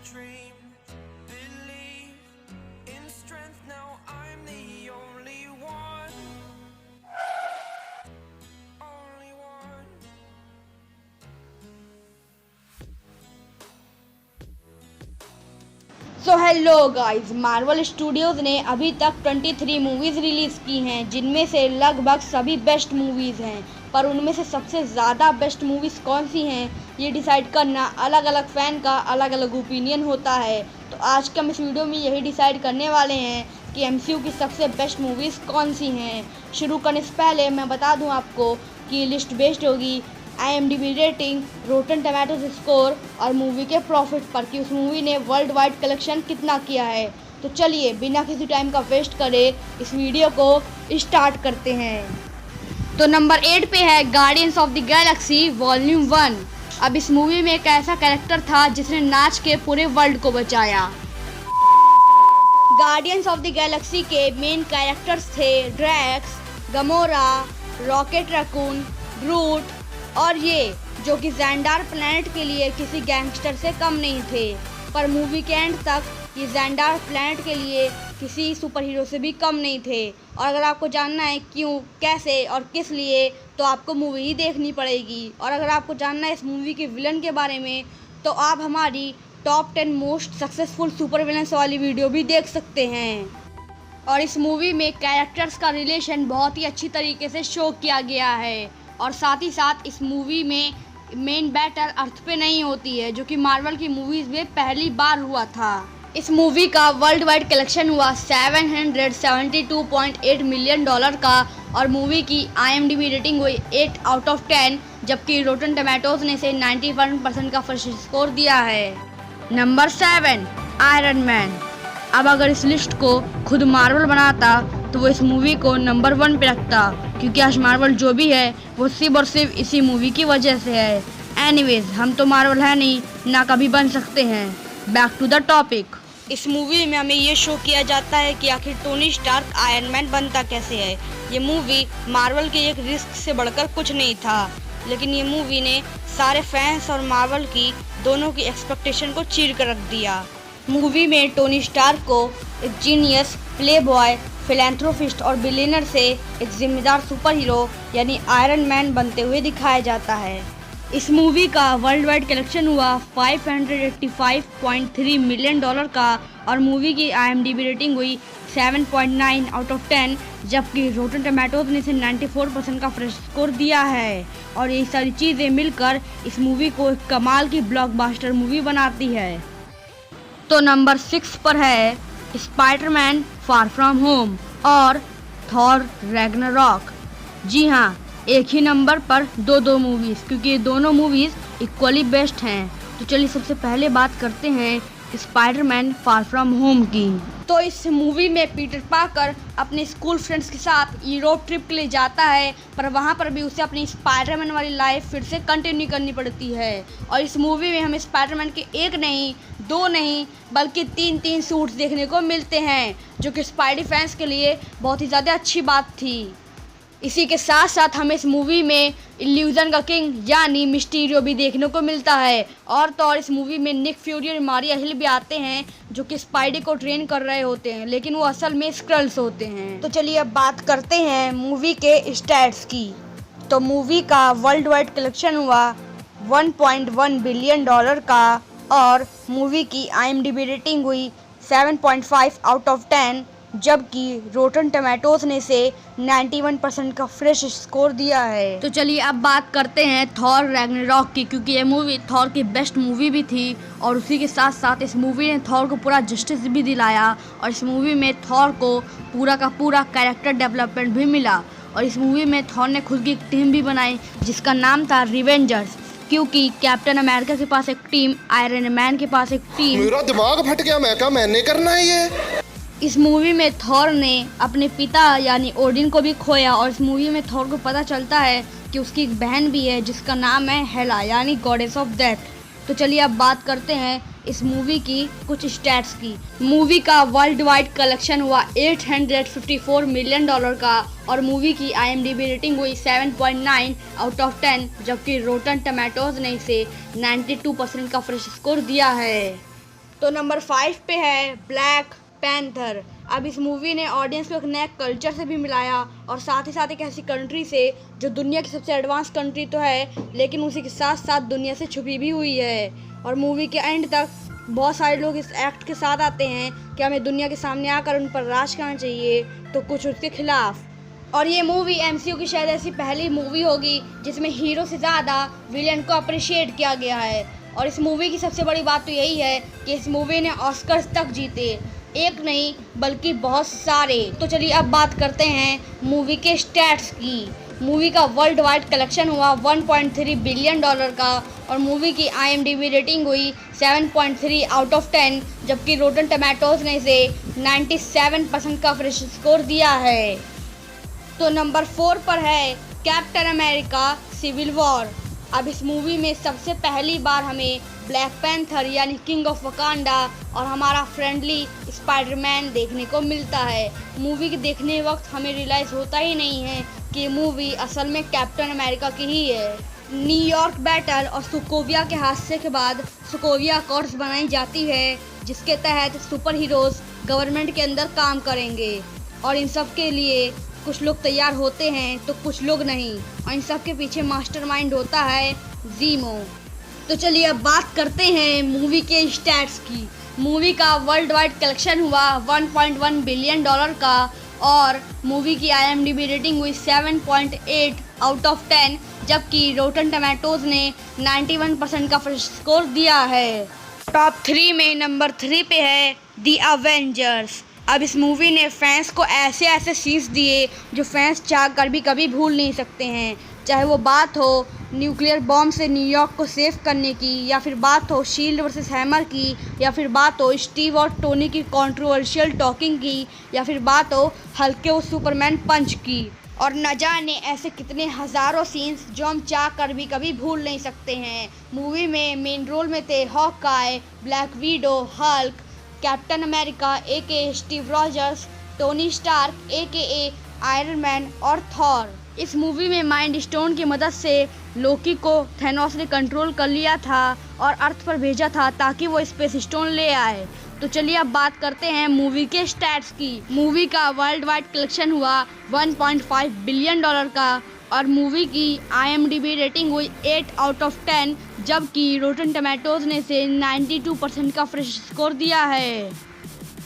dream. Believe in strength, now I'm the only one. Only one. So hello guys, Marvel Studios ने अभी तक 23 movies release की हैं, जिनमें से लगभग सभी बेस्ट मूवीज़ हैं। पर उनमें से सबसे ज़्यादा बेस्ट मूवीज़ कौन सी हैं, ये डिसाइड करना अलग अलग फ़ैन का अलग अलग ओपिनियन होता है। तो आज के हम इस वीडियो में यही डिसाइड करने वाले हैं कि MCU की सबसे बेस्ट मूवीज़ कौन सी हैं। शुरू करने से पहले मैं बता दूं आपको कि ये लिस्ट बेस्ड होगी IMDb rating, rotten tomatoes score और मूवी के प्रॉफिट पर कि उस मूवी ने वर्ल्ड वाइड कलेक्शन कितना किया है। तो चलिए बिना किसी टाइम का वेस्ट करे इस वीडियो को स्टार्ट करते हैं। तो नंबर 8 पे है guardians of the Galaxy volume 1। अब इस मूवी में एक ऐसा कैरेक्टर था जिसने नाच के पूरे वर्ल्ड को बचाया। गार्डियंस ऑफ द गैलेक्सी के मेन कैरेक्टर्स थे ड्रैक्स, गमोरा, रॉकेट रैकून, ग्रूट और ये जो कि ज़ैंडार प्लैनेट के लिए किसी गैंगस्टर से कम नहीं थे। पर मूवी के एंड तक ये ज़ैंडार प्लैनेट के लिए किसी सुपर हीरो से भी कम नहीं थे। और अगर आपको जानना है क्यों, कैसे और किस लिए, तो आपको मूवी ही देखनी पड़ेगी। और अगर आपको जानना है इस मूवी के विलन के बारे में, तो आप हमारी top 10 most successful super villains वाली वीडियो भी देख सकते हैं। और इस मूवी में कैरेक्टर्स का रिलेशन बहुत ही अच्छी तरीके से शो किया गया है। और साथ ही साथ इस मूवी में मेन बैटल अर्थ पे नहीं होती है, जो कि मार्वल की मूवीज़ में पहली बार हुआ था। इस मूवी का वर्ल्ड वाइड कलेक्शन हुआ $772.8 मिलियन का और मूवी की IMDb रेटिंग हुई 8 आउट ऑफ 10, जबकि रोटन टमाटोज ने इसे 91% का फर्स्ट स्कोर दिया है। Number 7 iron man. अब अगर इस लिस्ट को खुद मार्वल बनाता तो वो इस मूवी को नंबर 1 पे रखता, क्योंकि आज मार्वल जो भी है वो सिर्फ और सिर्फ इसी मूवी की वजह से है। एनीवेज, हम तो मार्वल है नहीं, ना कभी बन सकते हैं। Back to the topic. इस मूवी में हमें ये शो किया जाता है कि आखिर टोनी स्टार्क आयरन मैन बनता कैसे है। ये मूवी मार्वल के एक रिस्क से बढ़कर कुछ नहीं था, लेकिन ये मूवी ने सारे फैंस और मार्वल की दोनों की एक्सपेक्टेशन को चीर कर रख दिया। मूवी में टोनी स्टार्क को एक जीनियस, प्लेबॉय, फिलैंथ्रोपिस्ट और बिलियनर से एक जिम्मेदार सुपर हीरो यानी आयरन मैन बनते हुए दिखाया जाता है। इस मूवी का वर्ल्ड वाइड कलेक्शन हुआ $585.3 मिलियन का और मूवी की IMDb रेटिंग हुई 7.9 आउट ऑफ 10, जबकि रोटन टमाटोज ने इसे 94% का फ्रेश स्कोर दिया है। और ये सारी चीज़ें मिलकर इस मूवी को एक कमाल की ब्लॉकबस्टर मूवी बनाती है। तो नंबर 6 पर है स्पाइडरमैन फार फ्रॉम होम और थॉर रैग्नारॉक। जी हाँ, एक ही नंबर पर दो मूवीज़, क्योंकि ये दोनों मूवीज़ इक्वली बेस्ट हैं। तो चलिए सबसे पहले बात करते हैं स्पाइडरमैन फार फ्रॉम होम की। तो इस मूवी में पीटर पार्कर अपने स्कूल फ्रेंड्स के साथ यूरोप ट्रिप के लिए जाता है, पर वहाँ पर भी उसे अपनी स्पाइडरमैन वाली लाइफ फिर से कंटिन्यू करनी पड़ती है। और इस मूवी में हमें स्पाइडरमैन के एक नहीं, दो नहीं, बल्कि 3 सूट्स देखने को मिलते हैं, जो कि स्पाइडी फैंस के लिए बहुत ही ज़्यादा अच्छी बात थी। इसी के साथ साथ हमें इस मूवी में इल्यूजन का किंग यानी मिस्टीरियो भी देखने को मिलता है। और तो और इस मूवी में निक फ्यूरी और मारिया हिल भी आते हैं, जो कि स्पाइडी को ट्रेन कर रहे होते हैं, लेकिन वो असल में स्क्रल्स होते हैं। तो चलिए अब बात करते हैं मूवी के स्टैट्स की। तो मूवी का वर्ल्ड वाइड कलेक्शन हुआ $1.1 बिलियन का और मूवी की IMDb रेटिंग हुई 7.5 आउट ऑफ 10, जबकि रोटन टमाटोज ने इसे 91% का फ्रेश स्कोर दिया है। तो चलिए अब बात करते हैं थॉर रैग्नारॉक की, क्योंकि ये मूवी थॉर की बेस्ट मूवी भी थी और उसी के साथ साथ इस मूवी ने थॉर को पूरा जस्टिस भी दिलाया। और इस मूवी में थॉर को पूरा का पूरा कैरेक्टर डेवलपमेंट भी मिला। और इस मूवी में थॉर ने खुद की एक टीम भी बनाई जिसका नाम था रिवेंजर्स, क्योंकि कैप्टन अमेरिका के पास एक टीम, आयरन मैन के पास एक टीम। मेरा दिमाग फट गया, मैं क्या मैंने करना है ये। इस मूवी में थॉर ने अपने पिता यानी ओडिन को भी खोया। और इस मूवी में थॉर को पता चलता है कि उसकी एक बहन भी है जिसका नाम है हेला यानी गॉडेस ऑफ डेथ। तो चलिए अब बात करते हैं इस मूवी की कुछ स्टैट्स की। मूवी का वर्ल्ड वाइड कलेक्शन हुआ $854 मिलियन का और मूवी की IMDb रेटिंग हुई 7.9 आउट ऑफ 10, जबकि रोटन टमाटोज ने इसे 92% का फ्रेश स्कोर दिया है। तो नंबर 5 पे है ब्लैक पैंथर। अब इस मूवी ने ऑडियंस को एक नए कल्चर से भी मिलाया और साथ ही साथ एक ऐसी कंट्री से जो दुनिया की सबसे एडवांस कंट्री तो है, लेकिन उसी के साथ साथ दुनिया से छुपी भी हुई है। और मूवी के एंड तक बहुत सारे लोग इस एक्ट के साथ आते हैं कि हमें दुनिया के सामने आकर उन पर राज करना चाहिए, तो कुछ उसके खिलाफ। और ये मूवी MCU की शायद ऐसी पहली मूवी होगी जिसमें हीरो से ज़्यादा विलेन को अप्रिशिएट किया गया है। और इस मूवी की सबसे बड़ी बात तो यही है कि इस मूवी ने ऑस्कर्स तक जीते, एक नहीं बल्कि बहुत सारे। तो चलिए अब बात करते हैं मूवी के स्टैट्स की। मूवी का वर्ल्ड वाइड कलेक्शन हुआ $1.3 बिलियन का और मूवी की IMDb रेटिंग हुई 7.3 आउट ऑफ 10, जबकि रोटन टोमेटोज ने इसे 97% का फ्रेश स्कोर दिया है। तो नंबर 4 पर है कैप्टन अमेरिका सिविल वॉर। अब इस मूवी में सबसे पहली बार हमें ब्लैक पैंथर यानी किंग ऑफ वकांडा और हमारा फ्रेंडली स्पाइडरमैन देखने को मिलता है। मूवी के देखने वक्त हमें रियलाइज़ होता ही नहीं है कि मूवी असल में कैप्टन अमेरिका की ही है। न्यूयॉर्क बैटल और सुकोविया के हादसे के बाद सुकोविया अकॉर्ड्स बनाई जाती है, जिसके तहत सुपर हीरोज़ गवर्नमेंट के अंदर काम करेंगे और इन सब के लिए कुछ लोग तैयार होते हैं तो कुछ लोग नहीं, और इन सब के पीछे मास्टरमाइंड होता है ज़ीमो। तो चलिए अब बात करते हैं मूवी के स्टैट्स की। मूवी का वर्ल्ड वाइड कलेक्शन हुआ $1.1 बिलियन का और मूवी की IMDb रेटिंग हुई 7.8 आउट ऑफ 10, जबकि रोटन टोमेटोज ने 91% का फ्रेश स्कोर दिया है। टॉप 3 में नंबर 3 पे है द अवेंजर्स। अब इस मूवी ने फैंस को ऐसे ऐसे सीन्स दिए जो फैंस चाह कर भी कभी भूल नहीं सकते हैं, चाहे वो बात हो न्यूक्लियर बॉम्ब से न्यूयॉर्क को सेव करने की, या फिर बात हो शील्ड वर्सेस हैमर की, या फिर बात हो स्टीव और टोनी की कंट्रोवर्शियल टॉकिंग की, या फिर बात हो हल्के और सुपरमैन पंच की। और न जाने ऐसे कितने हज़ारों सीन्स जो हम चाह कर भी कभी भूल नहीं सकते हैं। मूवी में मेन रोल में थे Hawkeye, Black Widow, Hulk, Captain America AKA Steve Rogers, Tony Stark AKA Iron Man और थॉर। इस मूवी में माइंड स्टोन की मदद से लोकी को थैनोस ने कंट्रोल कर लिया था और अर्थ पर भेजा था ताकि वो स्पेस स्टोन ले आए। तो चलिए अब बात करते हैं मूवी के स्टैट्स की। मूवी का वर्ल्ड वाइड कलेक्शन हुआ $1.5 बिलियन का और मूवी की IMDb रेटिंग हुई 8 आउट ऑफ 10, जबकि रोटन टोमेटोज ने इसे 92% का फ्रेश स्कोर दिया है।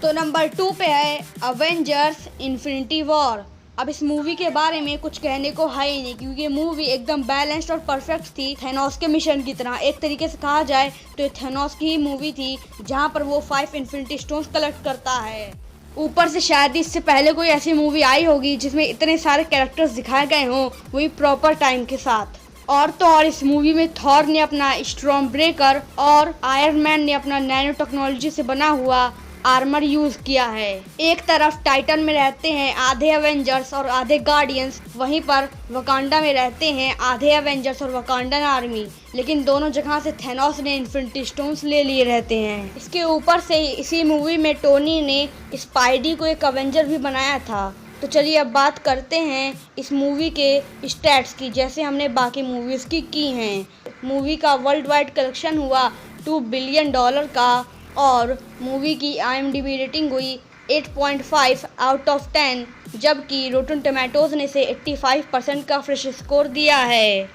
तो नंबर 2 पे है अवेंजर्स इन्फिनिटी वॉर। अब इस मूवी के बारे में कुछ कहने को है ही नहीं, क्योंकि मूवी एकदम बैलेंस्ड और परफेक्ट थी, थैनोस के मिशन की तरह। एक तरीके से कहा जाए तो ये थैनोस की ही मूवी थी, जहां पर वो 5 इन्फिनिटी स्टोन्स कलेक्ट करता है। ऊपर से शायद इससे पहले कोई ऐसी मूवी आई होगी जिसमें इतने सारे कैरेक्टर्स दिखाए गए हों, वही प्रॉपर टाइम के साथ। और तो और इस मूवी में थॉर ने अपना स्टॉर्म ब्रेकर और आयरन मैन ने अपना नैनो टेक्नोलॉजी से बना हुआ आर्मर यूज किया है। एक तरफ टाइटन में रहते हैं आधे एवेंजर्स और आधे गार्डियंस, वहीं पर वकांडा में रहते हैं आधे एवेंजर्स और वकांडन आर्मी, लेकिन दोनों जगह से थैनोस ने इन्फिनिटी स्टोन्स ले लिए रहते हैं। इसके ऊपर से इसी मूवी में टोनी ने स्पाइडी को एक अवेंजर भी बनाया था। तो चलिए अब बात करते हैं इस मूवी के स्टैट्स की, जैसे हमने बाकी मूवीज़ की हैं। मूवी का वर्ल्ड वाइड कलेक्शन हुआ $2 बिलियन का और मूवी की IMDb रेटिंग हुई 8.5 आउट ऑफ 10, जबकि रोटन टोमेटोज ने इसे 85% का फ्रेश स्कोर दिया है।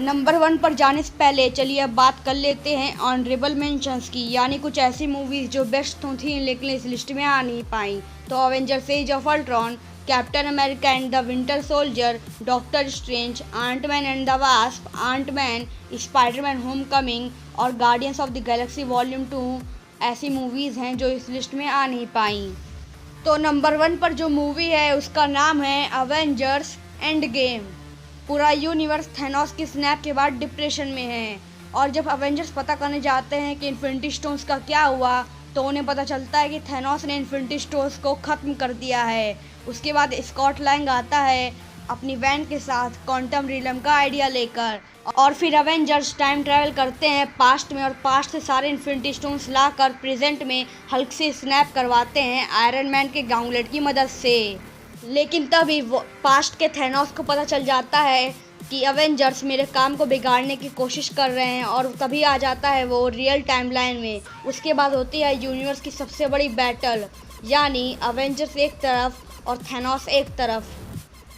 नंबर 1 पर जाने से पहले चलिए अब बात कर लेते हैं ऑनरेबल मेंशंस की, यानी कुछ ऐसी मूवीज़ जो बेस्ट तो थी लेकिन इस लिस्ट में आ नहीं पाई। तो Avengers Age of Ultron, Captain America and the Winter Soldier, Doctor Strange, Antman and the Wasp, Antman, Spiderman Homecoming और Guardians of the Galaxy volume 2 ऐसी मूवीज़ हैं जो इस लिस्ट में आ नहीं पाई। तो नंबर 1 पर जो मूवी है उसका नाम है अवेंजर्स एंड गेम। पूरा यूनिवर्स थैनोस की स्नैप के बाद डिप्रेशन में है और जब अवेंजर्स पता करने जाते हैं कि इन्फिनिटी स्टोन्स का क्या हुआ तो उन्हें पता चलता है कि थैनोस ने इन्फिनिटी स्टोन्स को ख़त्म कर दिया है। उसके बाद स्कॉट लैंग आता है अपनी वैन के साथ क्वांटम रिलम का आइडिया लेकर और फिर अवेंजर्स टाइम ट्रैवल करते हैं पास्ट में और पास्ट से सारे इन्फिनिटी स्टोन्स लाकर प्रेजेंट में हल्क से स्नैप करवाते हैं आयरन मैन के गाउंटलेट की मदद से। लेकिन तभी पास्ट के थैनोस को पता चल जाता है कि अवेंजर्स मेरे काम को बिगाड़ने की कोशिश कर रहे हैं, और तभी आ जाता है वो रियल टाइमलाइन में। उसके बाद होती है यूनिवर्स की सबसे बड़ी बैटल, यानी अवेंजर्स एक तरफ और थैनोस एक तरफ।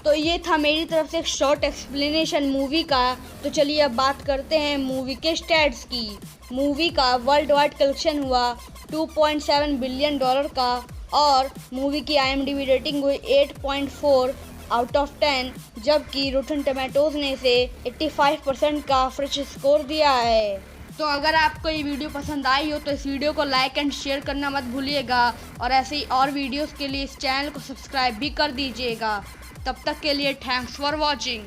तो ये था मेरी तरफ से एक शॉर्ट एक्सप्लेनेशन मूवी का। तो चलिए अब बात करते हैं मूवी के स्टैट्स की। मूवी का वर्ल्ड वाइड कलेक्शन हुआ $2.7 बिलियन का, और मूवी की IMDb रेटिंग हुई 8.4 आउट ऑफ 10, जबकि रोटन टोमेटोज ने इसे 85% का फ्रेश स्कोर दिया है। तो अगर आपको ये वीडियो पसंद आई हो तो इस वीडियो को लाइक एंड शेयर करना मत भूलिएगा, और ऐसे ही और वीडियोस के लिए इस चैनल को सब्सक्राइब भी कर दीजिएगा। तब तक के लिए थैंक्स फॉर वॉचिंग।